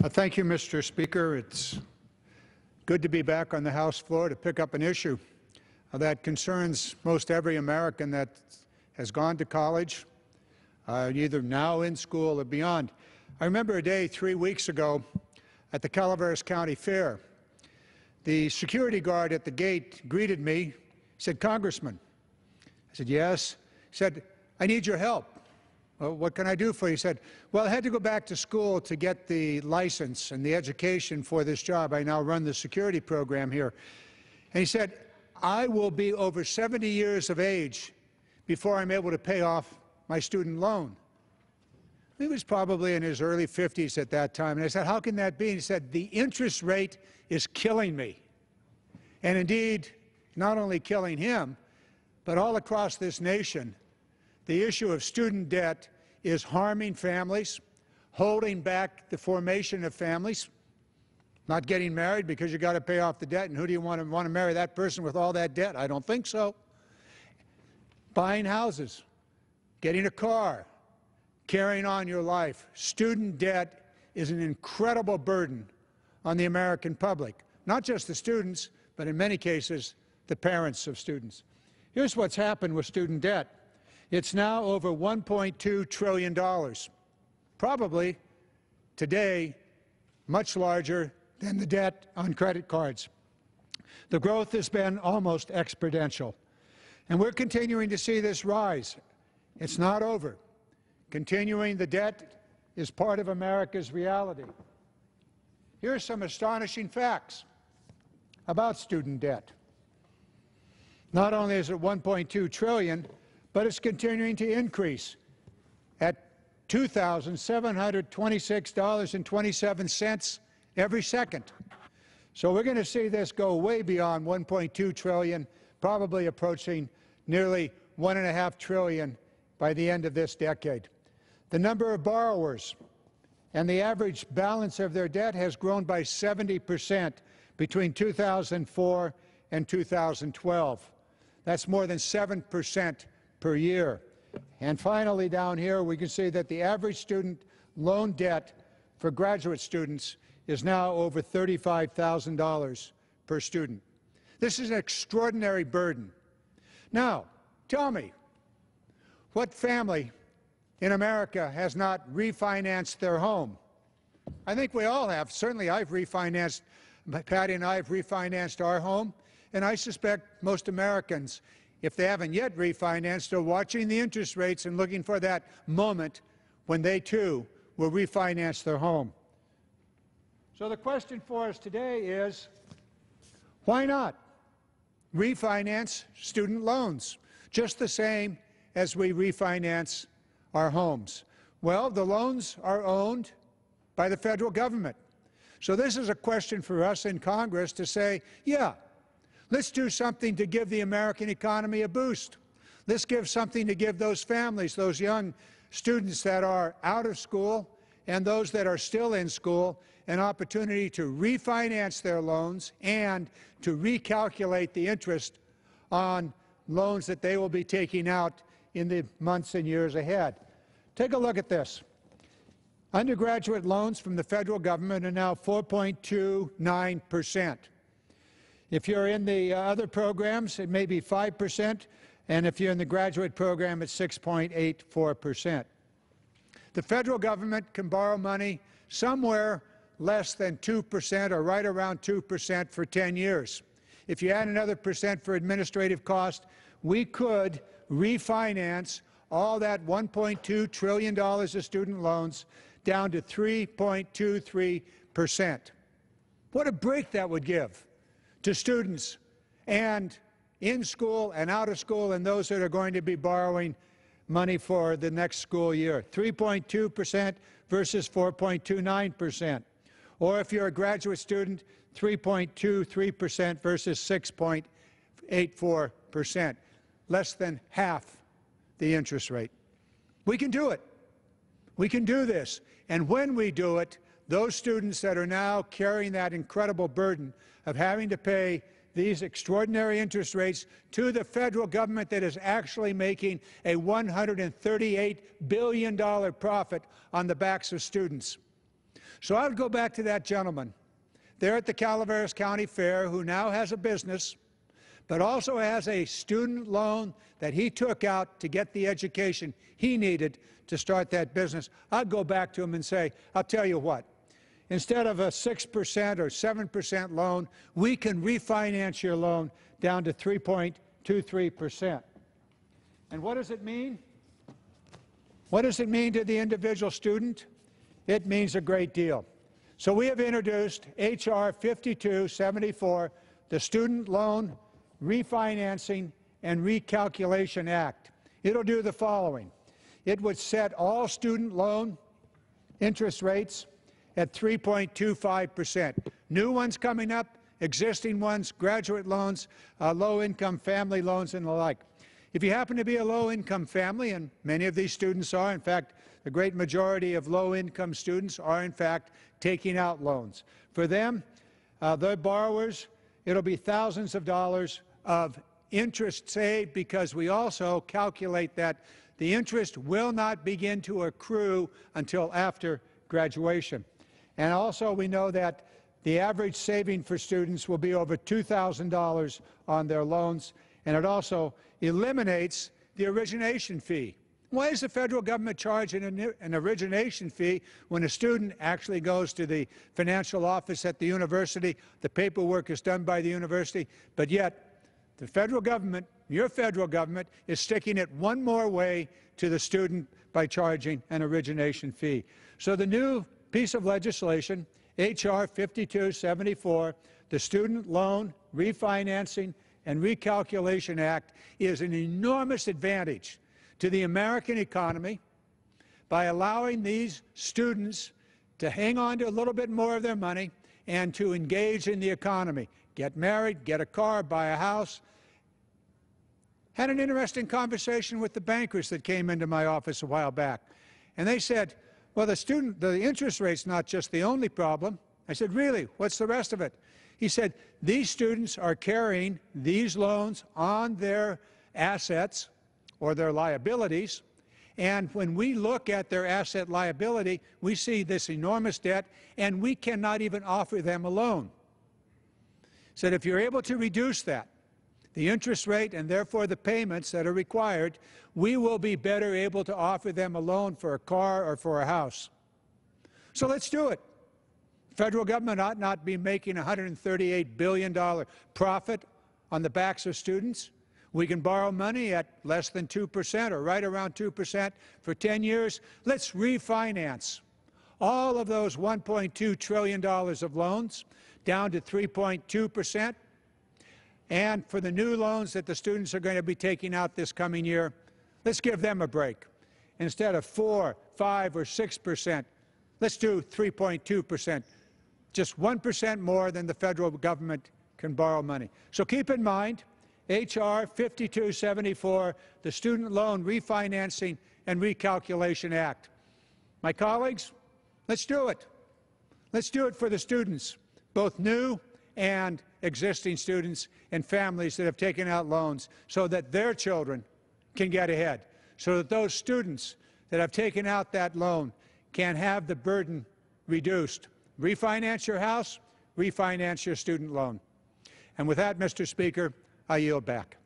Thank you, Mr. Speaker. It's good to be back on the House floor to pick up an issue that concerns most every American that has gone to college, either now in school or beyond. I remember a day 3 weeks ago at the Calaveras County Fair. The security guard at the gate greeted me, said, "Congressman." I said, "Yes." He said, "I need your help." "Well, what can I do for you?" He said, "Well, I had to go back to school to get the license and the education for this job. I now run the security program here." And he said, "I will be over 70 years of age before I'm able to pay off my student loan." He was probably in his early 50s at that time. And I said, "How can that be?" And he said, "The interest rate is killing me." And indeed, not only killing him, but all across this nation, the issue of student debt is harming families, holding back the formation of families, not getting married because you got to pay off the debt. And who do you want to marry that person with all that debt? I don't think so. Buying houses, getting a car, carrying on your life. Student debt is an incredible burden on the American public, not just the students, but in many cases, the parents of students. Here's what's happened with student debt. It's now over $1.2 trillion, probably today much larger than the debt on credit cards. The growth has been almost exponential, and we're continuing to see this rise. It's not over. Continuing the debt is part of America's reality. Here are some astonishing facts about student debt. Not only is it $1.2 trillion, but it's continuing to increase at $2,726.27 every second. So we're going to see this go way beyond $1.2 trillion, probably approaching nearly $1.5 trillion by the end of this decade. The number of borrowers and the average balance of their debt has grown by 70% between 2004 and 2012. That's more than 7% per year. And finally, down here, we can see that the average student loan debt for graduate students is now over $35,000 per student. This is an extraordinary burden. Now, tell me, what family in America has not refinanced their home? I think we all have. Certainly I've refinanced, Patty and I have refinanced our home, and I suspect most Americans, if they haven't yet refinanced, are watching the interest rates and looking for that moment when they too will refinance their home. So the question for us today is, why not refinance student loans just the same as we refinance our homes? Well, the loans are owned by the federal government. So this is a question for us in Congress to say, yeah, let's do something to give the American economy a boost. Let's give something to give those families, those young students that are out of school and those that are still in school, an opportunity to refinance their loans and to recalculate the interest on loans that they will be taking out in the months and years ahead. Take a look at this. Undergraduate loans from the federal government are now 4.29%. If you're in the other programs, it may be 5%, and if you're in the graduate program, it's 6.84%. The federal government can borrow money somewhere less than 2% or right around 2% for 10 years. If you add another percent for administrative cost, we could refinance all that $1.2 trillion of student loans down to 3.23%. What a break that would give to students and in school and out of school and those that are going to be borrowing money for the next school year. 3.2% versus 4.29%. Or if you're a graduate student, 3.23% versus 6.84%. Less than half the interest rate. We can do it. We can do this. And when we do it, those students that are now carrying that incredible burden of having to pay these extraordinary interest rates to the federal government that is actually making a $138 billion profit on the backs of students. So I would go back to that gentleman there at the Calaveras County Fair who now has a business, but also has a student loan that he took out to get the education he needed to start that business. I'd go back to him and say, I'll tell you what, instead of a 6% or 7% loan, we can refinance your loan down to 3.23%. And what does it mean? What does it mean to the individual student? It means a great deal. So we have introduced H.R. 5274, the Student Loan Refinancing and Recalculation Act. It'll do the following. It would set all student loan interest rates at 3.25%. New ones coming up, existing ones, graduate loans, low-income family loans, and the like. If you happen to be a low-income family, and many of these students are, in fact, the great majority of low-income students are, in fact, taking out loans. For them, their borrowers, it'll be thousands of dollars of interest saved, because we also calculate that the interest will not begin to accrue until after graduation. And also we know that the average saving for students will be over $2,000 on their loans, and it also eliminates the origination fee. Why does the federal government charge an origination fee when a student actually goes to the financial office at the university? The paperwork is done by the university, but yet the federal government, your federal government, is sticking it one more way to the student by charging an origination fee. So the new piece of legislation, H.R. 5274, the Student Loan Refinancing and Recalculation Act, is an enormous advantage to the American economy by allowing these students to hang on to a little bit more of their money and to engage in the economy, get married, get a car, buy a house. Had an interesting conversation with the bankers that came into my office a while back, and they said, well, the interest rate's not just the only problem. I said, really? What's the rest of it? He said, these students are carrying these loans on their assets or their liabilities, and when we look at their asset liability, we see this enormous debt, and we cannot even offer them a loan. He said, if you're able to reduce that, the interest rate and therefore the payments that are required, we will be better able to offer them a loan for a car or for a house. So let's do it. The federal government ought not be making a $138 billion profit on the backs of students. We can borrow money at less than 2% or right around 2% for 10 years. Let's refinance all of those $1.2 trillion of loans down to 3.2%. And for the new loans that the students are going to be taking out this coming year, let's give them a break. Instead of 4, 5, or 6%, let's do 3.2%, just 1% more than the federal government can borrow money. So keep in mind, H.R. 5274, the Student Loan Refinancing and Recalculation Act. My colleagues, let's do it. Let's do it for the students, both new and existing students and families that have taken out loans, so that their children can get ahead, so that those students that have taken out that loan can have the burden reduced. Refinance your house, refinance your student loan. And with that, Mr. Speaker, I yield back.